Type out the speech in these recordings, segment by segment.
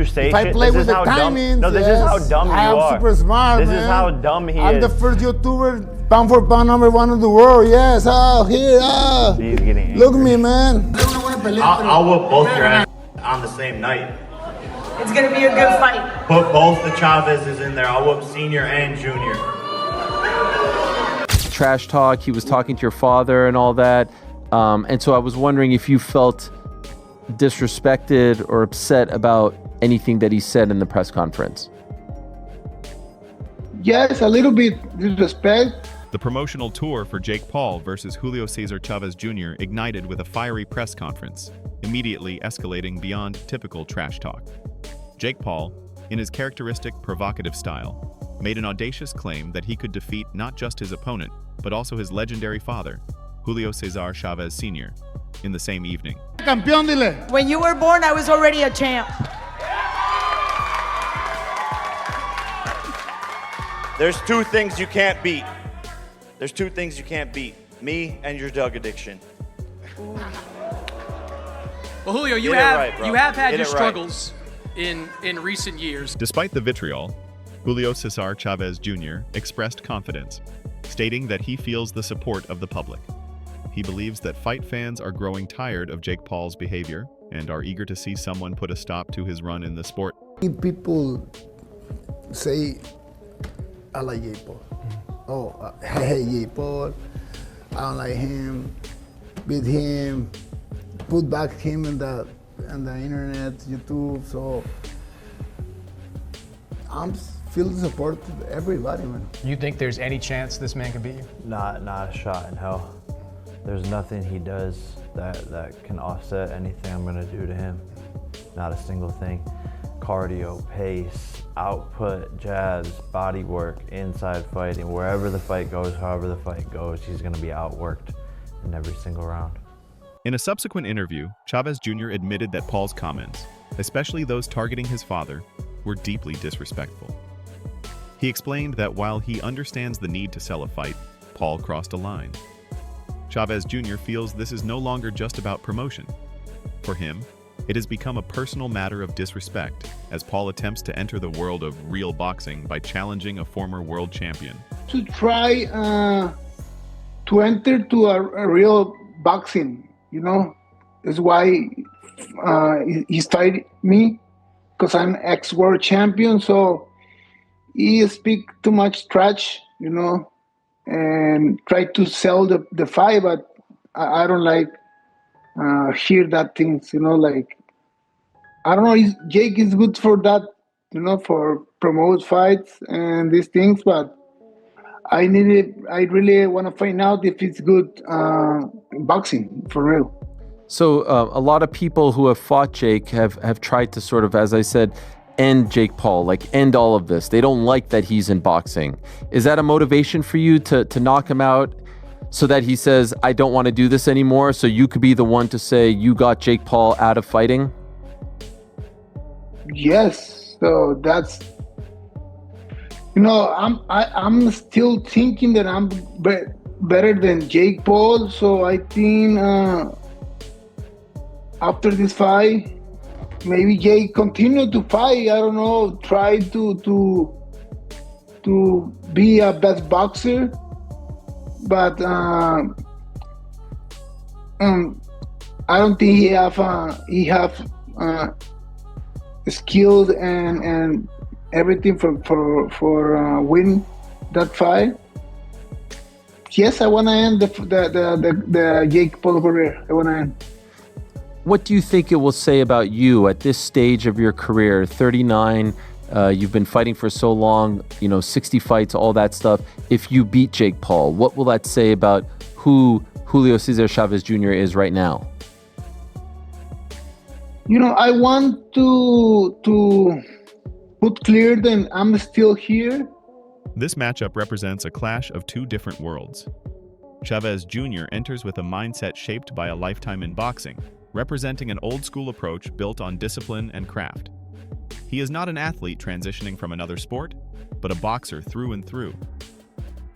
If I play with the timings, no, this is how dumb you are. I'm super smart, This man. is how dumb he is. I'm the first YouTuber, pound for pound, #1 in the world. Yes, here, He's getting angry. Look at me, man. I'll whoop both your ass on the same night. It's gonna be a good fight. Put both the Chavezes in there. I'll whoop senior and junior. Trash talk, he was talking to your father and all that. And so I was wondering if you felt disrespected or upset about anything that he said in the press conference. Yes, a little bit disrespect. The promotional tour for Jake Paul versus Julio Cesar Chavez Jr. ignited with a fiery press conference, immediately escalating beyond typical trash talk. Jake Paul, in his characteristic provocative style, made an audacious claim that he could defeat not just his opponent, but also his legendary father, Julio Cesar Chavez Sr., in the same evening. Campeón, dile. When you were born, I was already a champ. There's two things you can't beat. There's two things you can't beat. Me and your drug addiction. Well, Julio, you have had your struggles in recent years. Despite the vitriol, Julio Cesar Chavez Jr. expressed confidence, stating that he feels the support of the public. He believes that fight fans are growing tired of Jake Paul's behavior and are eager to see someone put a stop to his run in the sport. People say, I like Jake Paul. Oh, I hate Jake Paul. I don't like him. Beat him. Put back him in the internet, YouTube. So I'm feel the support of everybody, man. You think there's any chance this man can beat you? Not a shot in hell. There's nothing he does that can offset anything I'm gonna do to him. Not a single thing. Cardio, pace, output, jabs, body work, inside fighting, wherever the fight goes, however the fight goes, he's gonna be outworked in every single round. In a subsequent interview, Chavez Jr. admitted that Paul's comments, especially those targeting his father, were deeply disrespectful. He explained that while he understands the need to sell a fight, Paul crossed a line. Chavez Jr. feels this is no longer just about promotion. For him, it has become a personal matter of disrespect as Paul attempts to enter the world of real boxing by challenging a former world champion. To try to enter to a real boxing, you know, is why he started me, because I'm ex-world champion, so he speak too much trash, you know, and try to sell the fight, but I don't like hear that things, you know, like, I don't know, Jake is good for that, you know, for promote fights and these things, but I really want to find out if it's good boxing, for real. So a lot of people who have fought Jake have tried to sort of, as I said, end Jake Paul, like end all of this. They don't like that he's in boxing. Is that a motivation for you to knock him out so that he says, I don't want to do this anymore, so you could be the one to say you got Jake Paul out of fighting? Yes, so that's, you know, I'm still thinking that I'm better than Jake Paul, so I think after this fight, maybe Jake continue to fight. I don't know, try to be a best boxer, but I don't think he have skilled and everything for win that fight. Yes, I want to end the Jake Paul career. I want to end. What do you think it will say about you at this stage of your career, 39, you've been fighting for so long, you know, 60 fights, all that stuff. If you beat Jake Paul, what will that say about who Julio Cesar Chavez Jr. is right now? You know, I want to put clear that I'm still here. This matchup represents a clash of two different worlds. Chavez Jr. enters with a mindset shaped by a lifetime in boxing, representing an old-school approach built on discipline and craft. He is not an athlete transitioning from another sport, but a boxer through and through.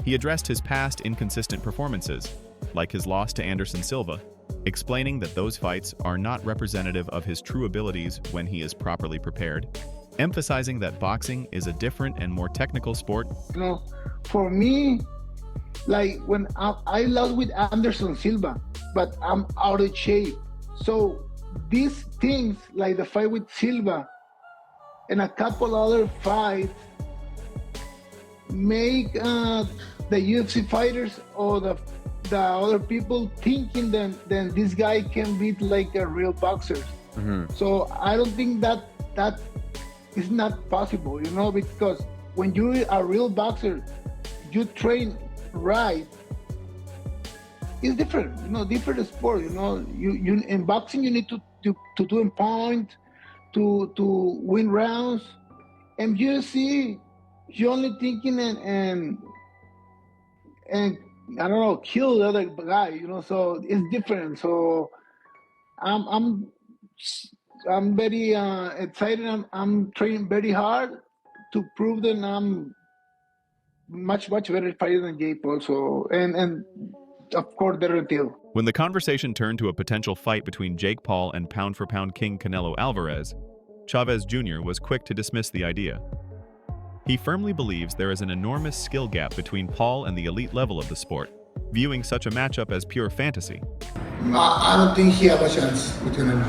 He addressed his past inconsistent performances, like his loss to Anderson Silva, explaining that those fights are not representative of his true abilities when he is properly prepared, emphasizing that boxing is a different and more technical sport. You know, for me, like when I lost with Anderson Silva, but I'm out of shape. So these things, like the fight with Silva and a couple other fights, make the UFC fighters or the other people thinking that then this guy can beat like a real boxer. So I don't think that is not possible, you know, because when you're a real boxer, you train right. It's different, you know, different sport. You know, you in boxing you need to do in point, to win rounds, and UFC you're only thinking and I don't know, kill the other guy, you know. So it's different. So I'm very excited. I'm training very hard to prove that I'm much better fighter than Jake Paul. So and of course the deal. When the conversation turned to a potential fight between Jake Paul and pound-for-pound king Canelo Alvarez, Chavez Jr. was quick to dismiss the idea. He firmly believes there is an enormous skill gap between Paul and the elite level of the sport, viewing such a matchup as pure fantasy. I don't think he has a chance with Canelo.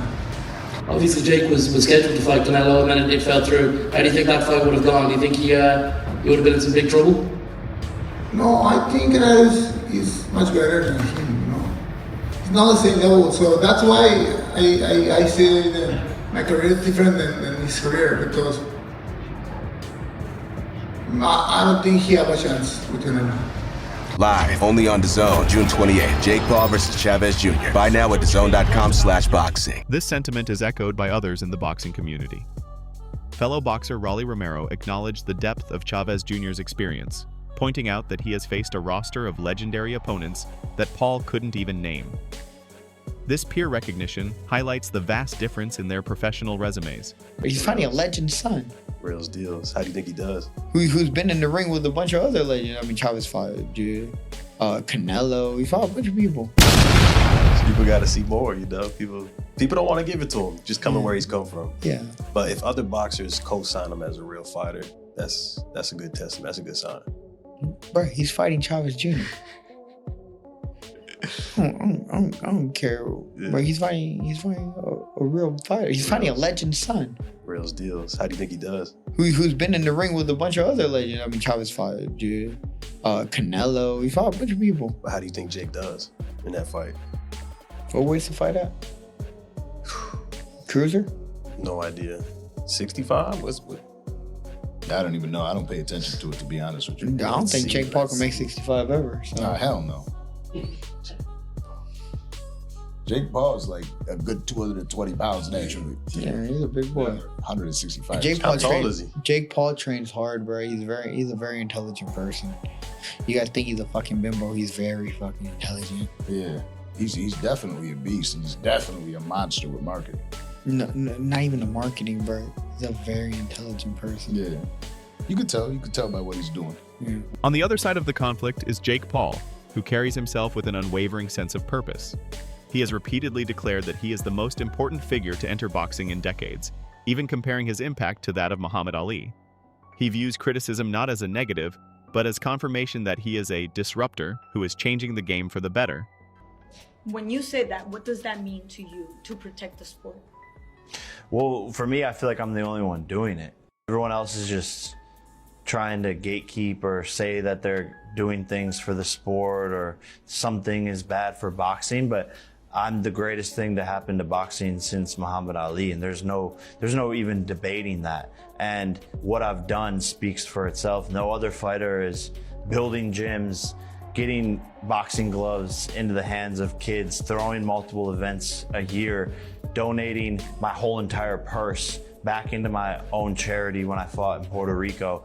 Obviously, Jake was scheduled to fight Canelo, and then it fell through. How do you think that fight would have gone? Do you think he would have been in some big trouble? No, I think Canelo is much better than him. You know, it's not the same level. So that's why I say that my career is different than his career, because I don't think he has a chance with Canelo. Live, only on DAZN, June 28th. Jake Paul versus Chavez Jr. Buy now at DAZN.com/boxing. This sentiment is echoed by others in the boxing community. Fellow boxer Rolly Romero acknowledged the depth of Chavez Jr.'s experience, pointing out that he has faced a roster of legendary opponents that Paul couldn't even name. This peer recognition highlights the vast difference in their professional resumes. He's fighting a legend's son. Real deals. How do you think he does? Who's been in the ring with a bunch of other legends. I mean, Chavez fought, dude. Canelo. He fought a bunch of people. People got to see more, you know. People don't want to give it to him, just coming where he's come from. Yeah. But if other boxers co-sign him as a real fighter, that's a good testament. That's a good sign. Bro, he's fighting Chavez Jr. I don't care. Yeah. But he's fighting a real fighter. He's fighting a legend's son. Real deals. How do you think he does? Who's been in the ring with a bunch of other legends. I mean, Chavez fought, dude. Canelo. He fought a bunch of people. But how do you think Jake does in that fight? What weights to fight at? Cruiser? No idea. 65? What? I don't even know. I don't pay attention to it, to be honest with you. I don't think Jake Paul can make 65 ever. So. Nah, hell no. Jake Paul is like a good 220 pounds naturally. Yeah, he's a big boy. 165. How tall is he? Jake Paul trains hard, bro. He's a very intelligent person. You gotta think he's a fucking bimbo. He's very fucking intelligent. Yeah, he's definitely a beast, and he's definitely a monster with marketing. No, not even the marketing, bro. He's a very intelligent person. Yeah, you could tell by what he's doing. Yeah. On the other side of the conflict is Jake Paul, who carries himself with an unwavering sense of purpose. He has repeatedly declared that he is the most important figure to enter boxing in decades, even comparing his impact to that of Muhammad Ali. He views criticism not as a negative, but as confirmation that he is a disruptor who is changing the game for the better. When you say that, what does that mean to you to protect the sport? Well, for me, I feel like I'm the only one doing it. Everyone else is just trying to gatekeep or say that they're doing things for the sport or something is bad for boxing, but I'm the greatest thing to happen to boxing since Muhammad Ali, and there's no even debating that. And what I've done speaks for itself. No other fighter is building gyms, getting boxing gloves into the hands of kids, throwing multiple events a year, donating my whole entire purse back into my own charity when I fought in Puerto Rico,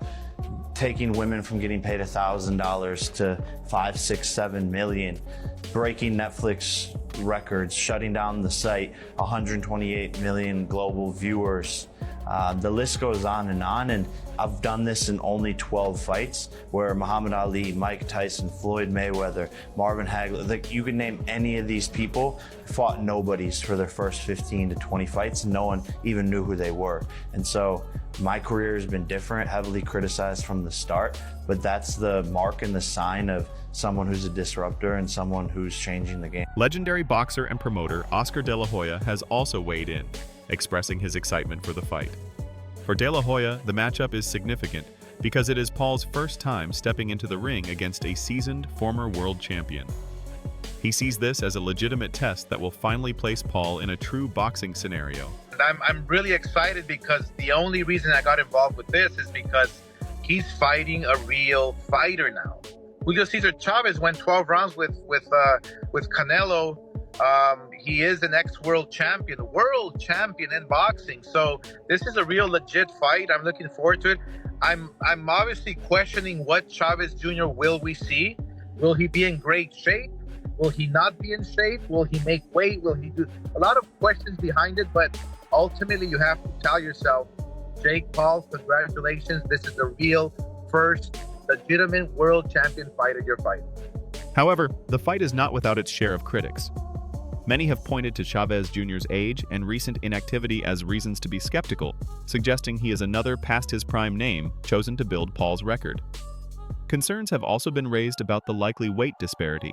taking women from getting paid $1,000 to $5, $6, $7 million, breaking Netflix records, shutting down the site, 128 million global viewers, The list goes on, and I've done this in only 12 fights, where Muhammad Ali, Mike Tyson, Floyd Mayweather, Marvin Hagler, like you can name any of these people, fought nobodies for their first 15 to 20 fights, and no one even knew who they were. And so my career has been different, heavily criticized from the start, but that's the mark and the sign of someone who's a disruptor and someone who's changing the game. Legendary boxer and promoter Oscar De La Hoya has also weighed in, expressing his excitement for the fight. For De La Hoya, the matchup is significant because it is Paul's first time stepping into the ring against a seasoned former world champion. He sees this as a legitimate test that will finally place Paul in a true boxing scenario. I'm really excited because the only reason I got involved with this is because he's fighting a real fighter now. Julio Cesar Chavez went 12 rounds with Canelo. He is an ex-world champion in boxing. So this is a real legit fight. I'm looking forward to it. I'm obviously questioning what Chavez Jr. will we see. Will he be in great shape? Will he not be in shape? Will he make weight? Will he do a lot of questions behind it? But ultimately, you have to tell yourself, Jake Paul, congratulations. This is the real first legitimate world champion fighter you're fighting. However, the fight is not without its share of critics. Many have pointed to Chavez Jr.'s age and recent inactivity as reasons to be skeptical, suggesting he is another past his prime name chosen to build Paul's record. Concerns have also been raised about the likely weight disparity,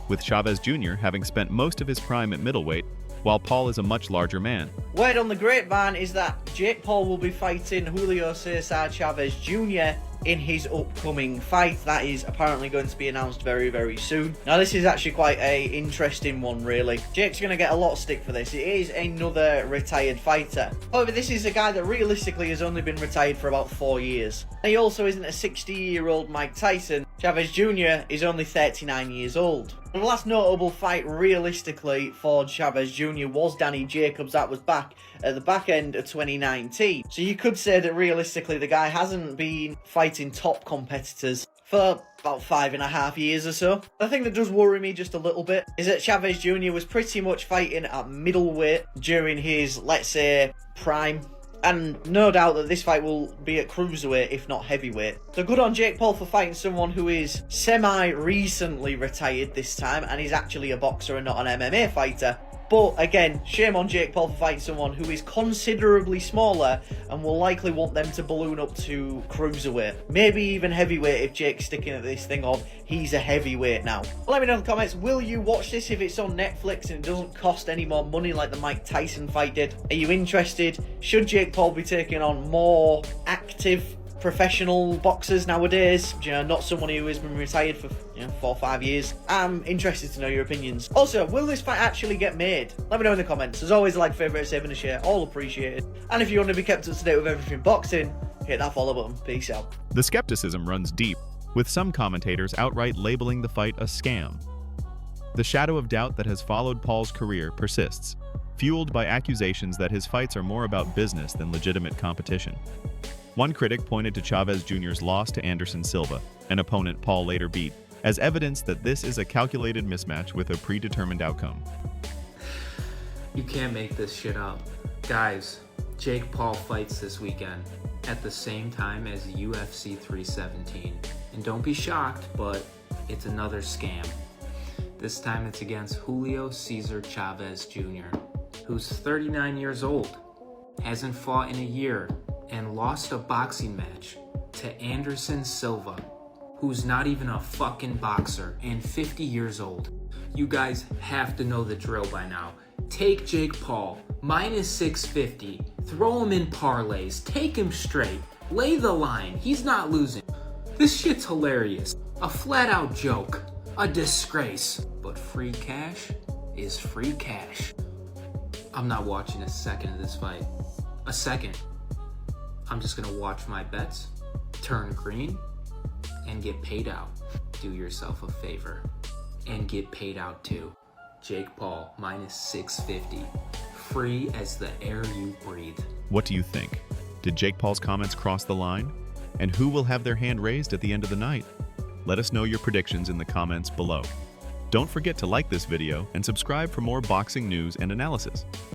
with Chavez Jr. having spent most of his prime at middleweight, while Paul is a much larger man. Word on the grapevine is that Jake Paul will be fighting Julio Cesar Chavez Jr. in his upcoming fight. That is apparently going to be announced very, very soon. Now, this is actually quite a interesting one, really. Jake's going to get a lot of stick for this. It is another retired fighter. However, this is a guy that realistically has only been retired for about 4 years. He also isn't a 60-year-old Mike Tyson. Chavez Jr. is only 39 years old. The last notable fight realistically for Chavez Jr. was Danny Jacobs. That was back at the back end of 2019. So you could say that realistically the guy hasn't been fighting top competitors for about 5.5 years or so. The thing that does worry me just a little bit is that Chavez Jr. was pretty much fighting at middleweight during his, let's say, prime. And no doubt that this fight will be at cruiserweight, if not heavyweight. So good on Jake Paul for fighting someone who is semi-recently retired this time, and is actually a boxer and not an MMA fighter. But again, shame on Jake Paul for fighting someone who is considerably smaller and will likely want them to balloon up to cruiserweight. Maybe even heavyweight if Jake's sticking at this thing of he's a heavyweight now. Let me know in the comments, will you watch this if it's on Netflix and it doesn't cost any more money like the Mike Tyson fight did? Are you interested? Should Jake Paul be taking on more active professional boxers nowadays, you know, not someone who has been retired for 4 or 5 years? I'm interested to know your opinions. Also, will this fight actually get made? Let me know in the comments. As always, like, favourite, save and a share, all appreciated. And if you want to be kept up to date with everything boxing, hit that follow button. Peace out. The skepticism runs deep, with some commentators outright labeling the fight a scam. The shadow of doubt that has followed Paul's career persists, fueled by accusations that his fights are more about business than legitimate competition. One critic pointed to Chavez Jr.'s loss to Anderson Silva, an opponent Paul later beat, as evidence that this is a calculated mismatch with a predetermined outcome. You can't make this shit up. Guys, Jake Paul fights this weekend at the same time as UFC 317. And don't be shocked, but it's another scam. This time it's against Julio Cesar Chavez Jr., who's 39 years old, hasn't fought in a year, and lost a boxing match to Anderson Silva, who's not even a fucking boxer and 50 years old. You guys have to know the drill by now. Take Jake Paul, minus 650, throw him in parlays, take him straight, lay the line, he's not losing. This shit's hilarious, a flat out joke, a disgrace, but free cash is free cash. I'm not watching a second of this fight. A second. I'm just gonna watch my bets turn green and get paid out. Do yourself a favor and get paid out too. Jake Paul, minus 650. Free as the air you breathe. What do you think? Did Jake Paul's comments cross the line? And who will have their hand raised at the end of the night? Let us know your predictions in the comments below. Don't forget to like this video and subscribe for more boxing news and analysis.